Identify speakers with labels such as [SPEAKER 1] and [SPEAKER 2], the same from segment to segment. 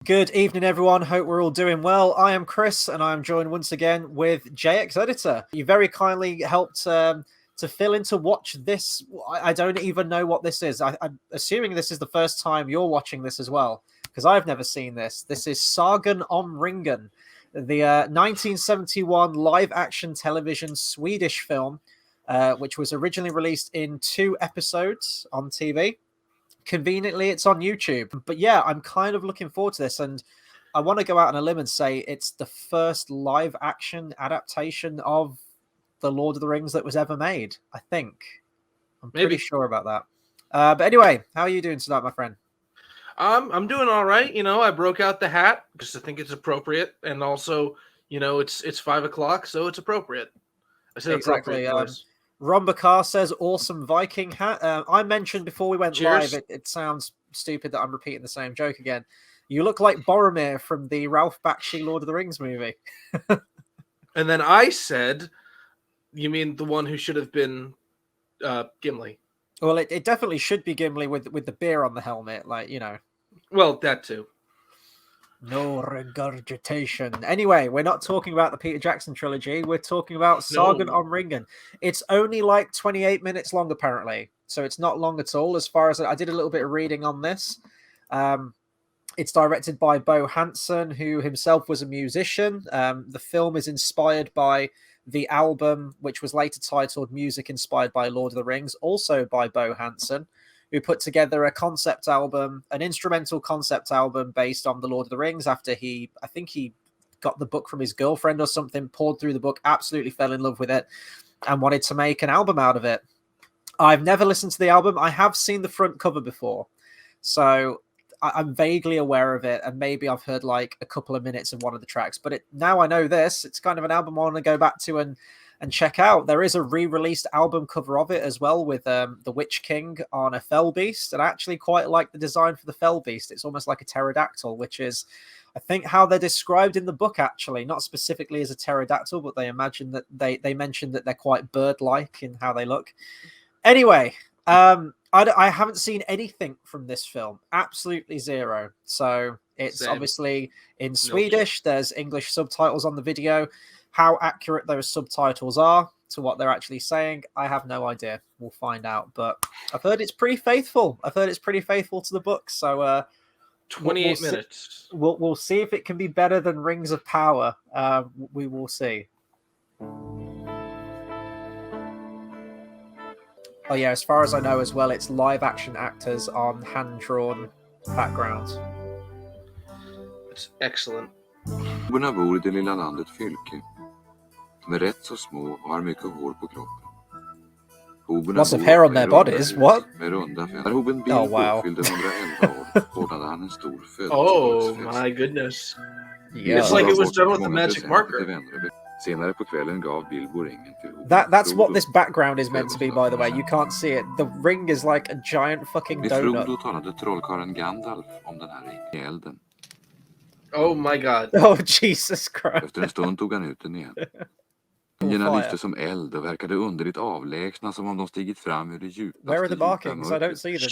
[SPEAKER 1] Good evening, everyone. Hope we're all doing well. I am Chris, and I am joined once again with JXEditor. You very kindly helped to fill in to watch this. I don't even know what this is. I'm assuming this is the first time you're watching this as well, because I've never seen this. This is Sagan Om Ringen, the 1971 live-action television Swedish film, which was originally released in 2 episodes on TV. Conveniently, it's on YouTube. But yeah, I'm kind of looking forward to this, and I want to go out on a limb and say it's the first live action adaptation of the Lord of the Rings that was ever made. I think I'm pretty sure about that. But anyway, how are you doing tonight, my friend?
[SPEAKER 2] I'm doing all right. I broke out the hat because I think it's appropriate, and also, it's 5 o'clock, so it's appropriate. I said
[SPEAKER 1] Exactly.
[SPEAKER 2] appropriate.
[SPEAKER 1] Ron Bakar says awesome Viking hat. I mentioned before we went
[SPEAKER 2] Cheers.
[SPEAKER 1] live, it sounds stupid that I'm repeating the same joke again. You look like Boromir from the Ralph Bakshi Lord of the Rings movie.
[SPEAKER 2] And then I said, you mean the one who should have been Gimli?
[SPEAKER 1] Well, it definitely should be Gimli with the beer on the helmet,
[SPEAKER 2] Well, that too.
[SPEAKER 1] No regurgitation. Anyway, we're not talking about the Peter Jackson trilogy. We're talking about Sagan Om Ringen. It's only like 28 minutes long, apparently. So it's not long at all. As far as I did a little bit of reading on this. It's directed by Bo Hansen, who himself was a musician. The film is inspired by the album, which was later titled Music Inspired by Lord of the Rings, also by Bo Hansen, who put together a concept album, an instrumental concept album based on the Lord of the Rings after I think he got the book from his girlfriend or something, poured through the book, absolutely fell in love with it, and wanted to make an album out of it. I've never listened to the album. I have seen the front cover before, so I'm vaguely aware of it, and maybe I've heard like a couple of minutes of one of the tracks, but now I know this. It's kind of an album I want to go back to and check out. There is a re-released album cover of it as well with the Witch King on a fell beast, and I actually quite like the design for the fell beast. It's almost like a pterodactyl, which is, I think, how they're described in the book, actually. Not specifically as a pterodactyl, but they mentioned that they're quite bird-like in how they look. Anyway, I haven't seen anything from this film. Absolutely zero. So it's obviously in Swedish. There's English subtitles on the video. How accurate those subtitles are to what they're actually saying, I have no idea. We'll find out. But I've heard it's pretty faithful. To the book. So
[SPEAKER 2] 28 minutes.
[SPEAKER 1] We'll see if it can be better than Rings of Power. We will see. Oh yeah, as far as I know as well, it's live action actors on hand-drawn backgrounds.
[SPEAKER 2] It's excellent.
[SPEAKER 3] Hoberna bor I det lilla landet Fylke. De är rätt så små och har mycket hår på kroppen.
[SPEAKER 1] Lots of hair on their bodies, what?
[SPEAKER 3] Med runda när Hoben Bilbo fyllde 111 år ordnade han en stor födelsedagsfest.
[SPEAKER 2] Oh my goodness.
[SPEAKER 1] Yeah.
[SPEAKER 2] It's like it was done with a magic marker.
[SPEAKER 3] Senare på kvällen gav Bilbo ringen till Hoben.
[SPEAKER 1] That's what this background is meant to be, by the way. You can't see it. The ring is like a giant fucking donut.
[SPEAKER 3] Frodo talade trollkarlen Gandalf om den här ringen i elden.
[SPEAKER 2] Oh my god.
[SPEAKER 1] Oh Jesus Christ.
[SPEAKER 3] Efter en stund tog han ut den igen. Linjerna lyste som eld och verkade underligt avlägsna, som om de stigit fram ur det djupaste.
[SPEAKER 1] Where are the barkings? I don't see them.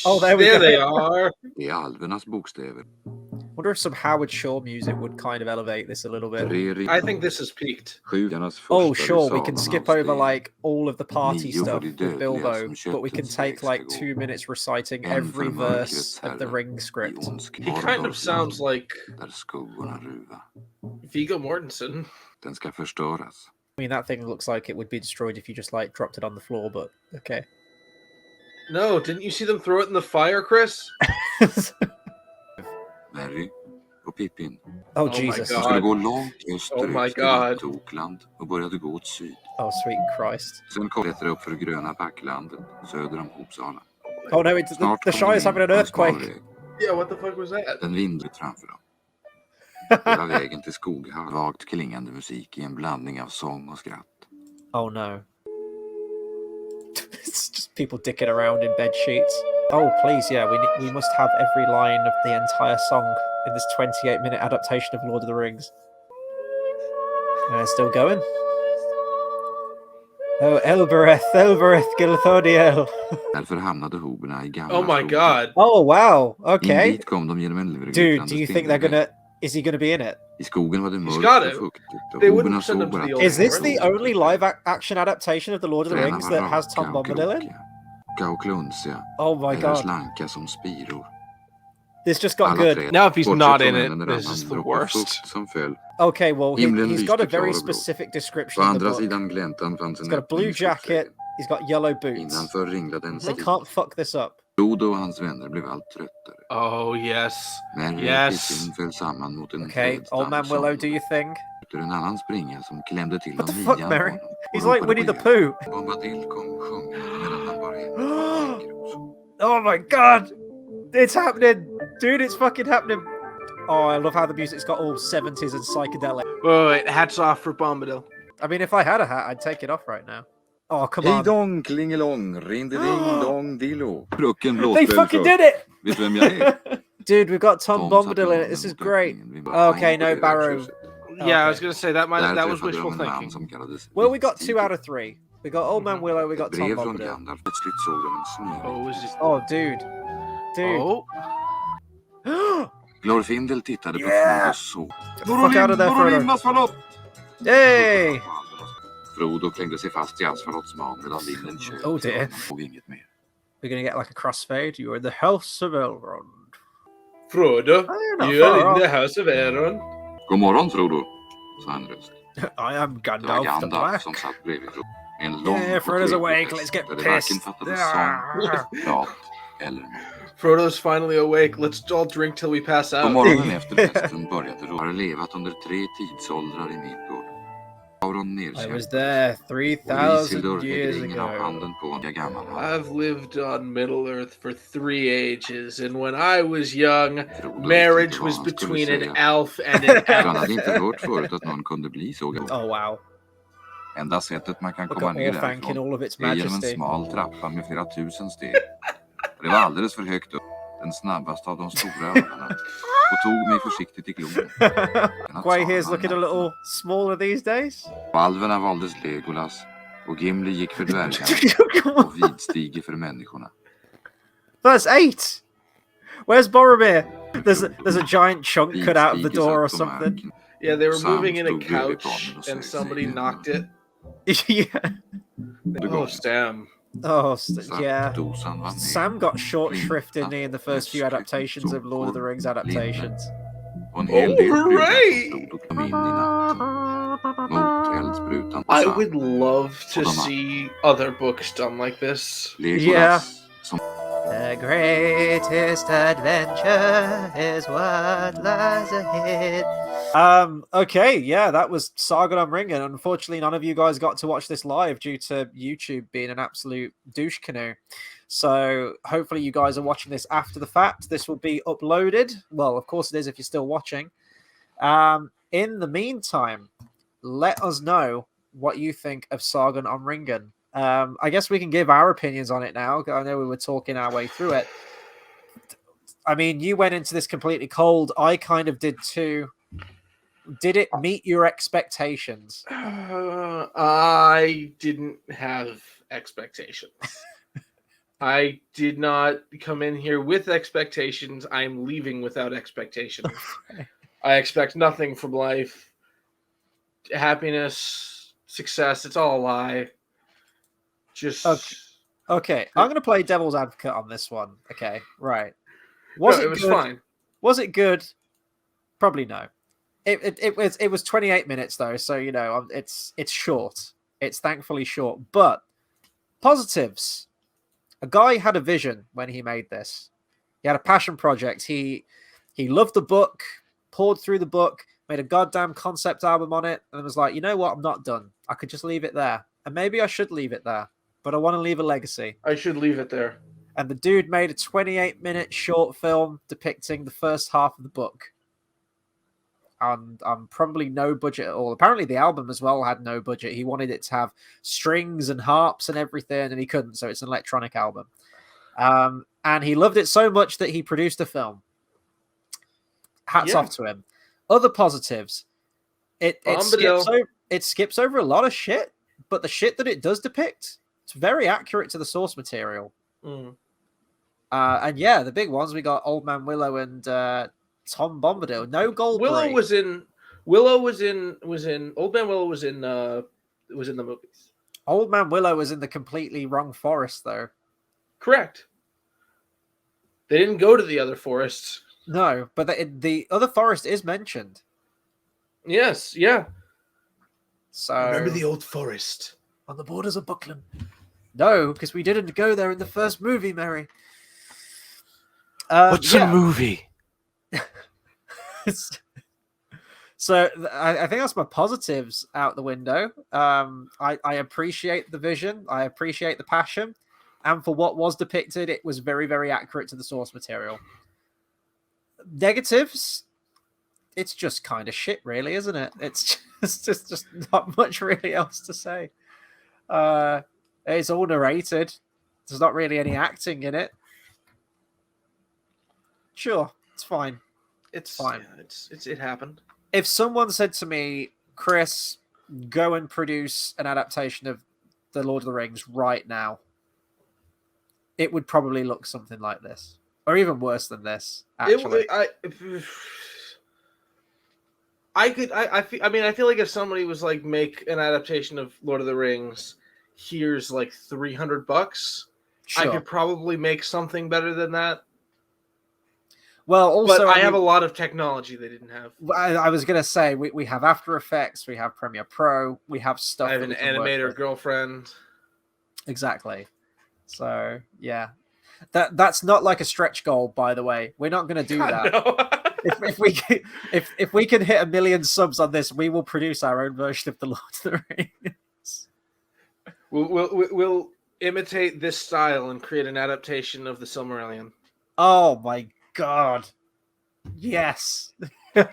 [SPEAKER 1] Oh, there we
[SPEAKER 2] go.
[SPEAKER 1] There
[SPEAKER 2] they are.
[SPEAKER 3] Det är alvernas bokstäver.
[SPEAKER 1] Wonder if some Howard Shore music would kind of elevate this a little bit.
[SPEAKER 2] I think this is peaked.
[SPEAKER 1] Oh, sure, we can skip over like all of the party stuff with Bilbo, but we can take like 2 minutes reciting every verse of the Ring script.
[SPEAKER 2] He kind of sounds like Viggo Mortensen.
[SPEAKER 3] Den ska förstöras.
[SPEAKER 1] I mean, that thing looks like it would be destroyed if you just like dropped it on the floor, but okay.
[SPEAKER 2] No, didn't you see them throw it in the fire, Chris?
[SPEAKER 3] Merry och Pippin.
[SPEAKER 1] Oh Jesus.
[SPEAKER 3] De skulle gå långt österut till Tokland och började gå åt syd.
[SPEAKER 1] Oh sweet Christ.
[SPEAKER 3] Sen kom det upp för gröna backlandet söder om Uppsala.
[SPEAKER 1] Oh no, the Shire's having an earthquake.
[SPEAKER 2] Yeah, what the fuck was that?
[SPEAKER 3] Den vindret framför dem. Hela vägen till Skoghall, vagt klingande musik i en blandning av sång och skratt.
[SPEAKER 1] Oh no. It's just people dicking around in bed sheets. Oh please, yeah, we must have every line of the entire song in this 28-minute adaptation of Lord of the Rings. Still going. Oh, Elbereth Gilthodiel.
[SPEAKER 3] Därför hamnade hoberna i gamla
[SPEAKER 2] Oh my
[SPEAKER 3] skogen.
[SPEAKER 2] god.
[SPEAKER 1] Oh, wow.
[SPEAKER 3] In
[SPEAKER 1] Okay.
[SPEAKER 3] dit kom de genom en
[SPEAKER 1] Dude,
[SPEAKER 3] lurglittrande
[SPEAKER 1] do you think they're
[SPEAKER 3] spindelvägg.
[SPEAKER 1] is he gonna be in it?
[SPEAKER 3] I skogen var det
[SPEAKER 2] He's
[SPEAKER 3] mörkt
[SPEAKER 2] got
[SPEAKER 3] och
[SPEAKER 2] it.
[SPEAKER 3] fuktigt och
[SPEAKER 2] They
[SPEAKER 3] hoberna
[SPEAKER 2] wouldn't send
[SPEAKER 3] såg
[SPEAKER 2] him to
[SPEAKER 3] bara
[SPEAKER 2] the old
[SPEAKER 1] Is this the
[SPEAKER 2] forest.
[SPEAKER 1] only action adaptation of The Lord of the
[SPEAKER 3] Träden
[SPEAKER 1] Rings
[SPEAKER 3] var
[SPEAKER 1] that has
[SPEAKER 3] raka
[SPEAKER 1] Tom
[SPEAKER 3] och
[SPEAKER 1] Bombadil in?
[SPEAKER 3] krokiga och klunsiga
[SPEAKER 1] Oh my
[SPEAKER 3] eller
[SPEAKER 1] god.
[SPEAKER 3] slanka som spiror.
[SPEAKER 1] This just got
[SPEAKER 3] Alla
[SPEAKER 1] good.
[SPEAKER 3] träd,
[SPEAKER 2] Now if he's
[SPEAKER 3] bortsett
[SPEAKER 2] not
[SPEAKER 3] från
[SPEAKER 2] in
[SPEAKER 3] en
[SPEAKER 2] it,
[SPEAKER 3] eller
[SPEAKER 2] this
[SPEAKER 3] annan
[SPEAKER 2] is the
[SPEAKER 3] droppe
[SPEAKER 2] worst.
[SPEAKER 3] fukt som föll.
[SPEAKER 1] Okay, well,
[SPEAKER 3] Himlen
[SPEAKER 1] he's got a
[SPEAKER 3] lyste klar
[SPEAKER 1] very
[SPEAKER 3] och blå.
[SPEAKER 1] specific
[SPEAKER 3] På
[SPEAKER 1] description in the
[SPEAKER 3] andra
[SPEAKER 1] book.
[SPEAKER 3] sidan gläntan fanns
[SPEAKER 1] He's
[SPEAKER 3] en
[SPEAKER 1] got a blue
[SPEAKER 3] öppning i
[SPEAKER 1] jacket.
[SPEAKER 3] skogsväggen.
[SPEAKER 1] He's got yellow boots.
[SPEAKER 3] Innanför ringlade en
[SPEAKER 1] They
[SPEAKER 3] stig.
[SPEAKER 1] can't fuck this up.
[SPEAKER 3] Frodo och hans vänner blev allt tröttare.
[SPEAKER 2] Oh yes.
[SPEAKER 3] När
[SPEAKER 2] Yes.
[SPEAKER 3] picken föll samman mot en
[SPEAKER 1] Okay,
[SPEAKER 3] trädstam
[SPEAKER 1] Old Man
[SPEAKER 3] somnade
[SPEAKER 1] Willow, do you think?
[SPEAKER 3] en annan springa som klämde till
[SPEAKER 1] What the
[SPEAKER 3] honom
[SPEAKER 1] fuck,
[SPEAKER 3] midjan
[SPEAKER 1] Mary?
[SPEAKER 3] på honom och
[SPEAKER 1] He's like
[SPEAKER 3] ropade
[SPEAKER 1] Winnie
[SPEAKER 3] på
[SPEAKER 1] the
[SPEAKER 3] hjälp.
[SPEAKER 1] Pooh.
[SPEAKER 3] Bombadil kom sjungande medan han bar hem ett bänkros.
[SPEAKER 1] Oh my god! It's happening! Dude, it's fucking happening! Oh, I love how the music's got all 70s and psychedelic.
[SPEAKER 2] Wait, hats off for Bombadil.
[SPEAKER 1] I mean, if I had a hat, I'd take it off right now. Oh, come
[SPEAKER 3] Hej
[SPEAKER 1] on.
[SPEAKER 3] dong, klingelong, rindeling dong dillo. Frucken
[SPEAKER 1] They
[SPEAKER 3] blåste
[SPEAKER 1] fucking did it!
[SPEAKER 3] Vet du vem jag är?
[SPEAKER 1] Dude, we've got Tom
[SPEAKER 3] Tom
[SPEAKER 1] Bombadil in it.
[SPEAKER 3] satte
[SPEAKER 1] This is
[SPEAKER 3] munnen mot
[SPEAKER 1] great.
[SPEAKER 3] öppningen vid backen
[SPEAKER 1] Okay,
[SPEAKER 3] på
[SPEAKER 1] no
[SPEAKER 3] det
[SPEAKER 1] Barrow.
[SPEAKER 3] värdshuset.
[SPEAKER 2] Yeah, I was
[SPEAKER 1] Okay.
[SPEAKER 2] gonna say that
[SPEAKER 3] Där
[SPEAKER 2] that was
[SPEAKER 3] träffade
[SPEAKER 2] wishful
[SPEAKER 3] de en man
[SPEAKER 2] thinking.
[SPEAKER 3] som kallades
[SPEAKER 1] Well, we got
[SPEAKER 3] Vistige.
[SPEAKER 1] 2 out of 3. We got Old Man Willow, we got
[SPEAKER 3] Ett
[SPEAKER 1] Tom
[SPEAKER 3] brev från
[SPEAKER 1] Bombadil.
[SPEAKER 3] Gandalf. Plötsligt såg de en snövit.
[SPEAKER 2] Oh, is it?
[SPEAKER 1] Oh, dude. Dude.
[SPEAKER 2] Oh.
[SPEAKER 3] Glorfindel tittade på
[SPEAKER 1] Yeah!
[SPEAKER 3] Frodo och såg.
[SPEAKER 1] Fuck out of there, Frodo.
[SPEAKER 3] Asfalot!
[SPEAKER 1] Hey!
[SPEAKER 3] Frodo klängde sig fast i Asfalots man medan vinden tjöt.
[SPEAKER 1] Oh, dear.
[SPEAKER 3] Han såg inget mer.
[SPEAKER 1] We're gonna get like a crossfade. You're in the house of Elrond.
[SPEAKER 2] Frodo,
[SPEAKER 1] you're not
[SPEAKER 2] you're
[SPEAKER 1] far
[SPEAKER 2] in the
[SPEAKER 1] off.
[SPEAKER 2] house of Aaron.
[SPEAKER 3] God morgon Frodo, sa en röst.
[SPEAKER 1] I am
[SPEAKER 3] Det var
[SPEAKER 1] Gandalf the
[SPEAKER 3] Gandalf
[SPEAKER 1] Black.
[SPEAKER 3] som satt bredvid Frodo. En lång
[SPEAKER 1] Yeah,
[SPEAKER 3] och
[SPEAKER 1] Frodo's
[SPEAKER 3] trevlig
[SPEAKER 1] awake.
[SPEAKER 3] fest
[SPEAKER 1] Let's get
[SPEAKER 3] där det varken
[SPEAKER 1] pissed.
[SPEAKER 3] fattades sång, prat eller mat.
[SPEAKER 2] Frodo's finally awake. Let's all drink till we pass
[SPEAKER 3] På
[SPEAKER 2] out.
[SPEAKER 3] morgonen efter festen började Ro. Har levat under 3 tidsåldrar i Midgård. Sauron
[SPEAKER 1] I was
[SPEAKER 3] nerkänd.
[SPEAKER 1] there
[SPEAKER 3] Och
[SPEAKER 1] 3,000
[SPEAKER 3] Isildur
[SPEAKER 1] years
[SPEAKER 3] högg ringen av
[SPEAKER 1] ago.
[SPEAKER 3] handen på en gammal hand.
[SPEAKER 2] I've lived on Middle Earth for 3 ages, and when I was young,
[SPEAKER 3] Frodo
[SPEAKER 2] marriage
[SPEAKER 3] visste inte vad
[SPEAKER 2] was
[SPEAKER 3] han skulle
[SPEAKER 2] between an
[SPEAKER 3] säga.
[SPEAKER 2] elf and an
[SPEAKER 3] Han
[SPEAKER 2] elf.
[SPEAKER 3] hade inte hört förut att någon kunde bli så gammal.
[SPEAKER 1] Oh wow!
[SPEAKER 3] Enda sättet man kan
[SPEAKER 1] Look
[SPEAKER 3] komma
[SPEAKER 1] at
[SPEAKER 3] ner
[SPEAKER 1] Orthanc in
[SPEAKER 3] därifrån
[SPEAKER 1] all of its
[SPEAKER 3] är genom en
[SPEAKER 1] majesty.
[SPEAKER 3] smal trappa med flera tusen steg. Det var alldeles för högt upp. Den snabbaste av de stora öarna. Och tog mig försiktigt i klon.
[SPEAKER 1] Quay here's looking a little smaller these days.
[SPEAKER 3] Och alverna valdes Legolas. Och Gimli gick för dvärgarna. Och Vidstige för människorna.
[SPEAKER 1] Verse 8. Where's Boromir? There's a giant chunk cut out of the door or something.
[SPEAKER 2] Yeah, they were
[SPEAKER 3] Sam
[SPEAKER 2] moving in a
[SPEAKER 3] stod bredvid
[SPEAKER 2] couch,
[SPEAKER 3] honom och
[SPEAKER 2] and
[SPEAKER 3] sög
[SPEAKER 2] somebody
[SPEAKER 3] sig
[SPEAKER 2] knocked it.
[SPEAKER 1] Yeah.
[SPEAKER 2] Oh, Sam.
[SPEAKER 1] Oh, yeah.
[SPEAKER 3] Dosan var ner.
[SPEAKER 1] Sam got short shrift in in the first few adaptations of Lord of the Rings adaptations.
[SPEAKER 3] Och en hel del
[SPEAKER 2] hooray!
[SPEAKER 3] brudar som stod och kom in i natten. Mot eldsprutan på
[SPEAKER 2] I
[SPEAKER 3] Sam.
[SPEAKER 2] would love to
[SPEAKER 3] Hold on.
[SPEAKER 2] see other books done like this.
[SPEAKER 3] Legolas som
[SPEAKER 1] The greatest adventure is what lies ahead. Okay, yeah, that was Sagan Om Ringen. Unfortunately, none of you guys got to watch this live due to YouTube being an absolute douche canoe. So hopefully you guys are watching this after the fact. This will be uploaded. Well, of course it is if you're still watching. In the meantime, let us know what you think of Sagan Om Ringen. I guess we can give our opinions on it now. I know we were talking our way through it. I mean, you went into this completely cold. I kind of did too. Did it meet your expectations?
[SPEAKER 2] I didn't have expectations. I did not come in here with expectations. I'm leaving without expectations. I expect nothing from life. Happiness, success, it's all a lie. Just
[SPEAKER 1] Okay. I'm going to play devil's advocate on this one. Okay, right.
[SPEAKER 2] it was
[SPEAKER 1] good?
[SPEAKER 2] fine.
[SPEAKER 1] Was it good? Probably no. It was 28 minutes though, so you know it's short. It's thankfully short, but positives. A guy had a vision when he made this. He had a passion project. He loved the book, poured through the book, made a goddamn concept album on it, and was like, you know what? I'm not done. I could just leave it there, and maybe I should leave it there, but I want to leave a legacy.
[SPEAKER 2] I should leave it there.
[SPEAKER 1] And the dude made a 28-minute short film depicting the first half of the book. And probably no budget at all. Apparently the album as well had no budget. He wanted it to have strings and harps and everything, and he couldn't, so it's an electronic album. And he loved it so much that he produced a film. Hats off to him. Other positives. It skips over a lot of shit, but the shit that it does depict, it's very accurate to the source material. And yeah, the big ones, we got Old Man Willow and Tom Bombadil. No Goldberry.
[SPEAKER 2] Willow was in Old Man Willow was in the movies.
[SPEAKER 1] Old Man Willow was in the completely wrong forest, though.
[SPEAKER 2] Correct. They didn't go to the other forests.
[SPEAKER 1] No, but the other forest is mentioned.
[SPEAKER 2] Yes, yeah.
[SPEAKER 1] So
[SPEAKER 2] remember the old forest
[SPEAKER 1] on the borders of Buckland. No, because we didn't go there in the first movie, Mary.
[SPEAKER 2] What's a movie?
[SPEAKER 1] So I think that's my positives out the window. I appreciate the vision. I appreciate the passion. And for what was depicted, it was very, very accurate to the source material. Negatives, it's just kind of shit, really, isn't it? It's just not much really else to say. It's all narrated. There's not really any acting in it. Sure, it's fine.
[SPEAKER 2] It's
[SPEAKER 1] fine.
[SPEAKER 2] Yeah, it happened.
[SPEAKER 1] If someone said to me, Chris, go and produce an adaptation of The Lord of the Rings right now, it would probably look something like this, or even worse than this. Actually,
[SPEAKER 2] I feel like if somebody was like, make an adaptation of Lord of the Rings, here's like $300,
[SPEAKER 1] sure.
[SPEAKER 2] I could probably make something better than that.
[SPEAKER 1] Well, also,
[SPEAKER 2] but I have a lot of technology they didn't have.
[SPEAKER 1] I was going to say, we have After Effects, we have Premiere Pro, we have stuff.
[SPEAKER 2] I have an animator girlfriend.
[SPEAKER 1] Exactly. So, yeah. That's not like a stretch goal, by the way. We're not going to do that.
[SPEAKER 2] No.
[SPEAKER 1] if we can hit 1 million subs on this, we will produce our own version of The Lord of the Rings.
[SPEAKER 2] We'll imitate this style and create an adaptation of the Silmarillion.
[SPEAKER 1] Oh my God. Yes.
[SPEAKER 2] Imagine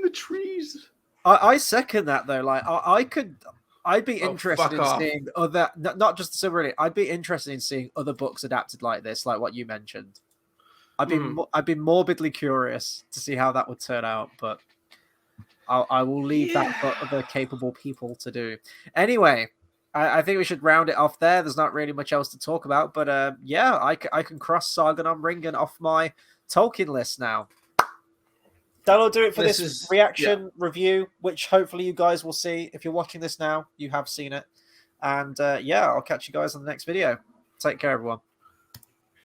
[SPEAKER 2] the trees.
[SPEAKER 1] I second that, though. Like, I'd be interested in seeing other, not just the Silmarillion. I'd be interested in seeing other books adapted like this, like what you mentioned. I'd be morbidly curious to see how that would turn out, but I will leave that for other capable people to do. Anyway, I think we should round it off there. There's not really much else to talk about, but yeah, I can cross Sagan Om Ringen off my Tolkien list now. That'll do it for this reaction review, which hopefully you guys will see. If you're watching this now, you have seen it. And yeah, I'll catch you guys on the next video. Take care, everyone.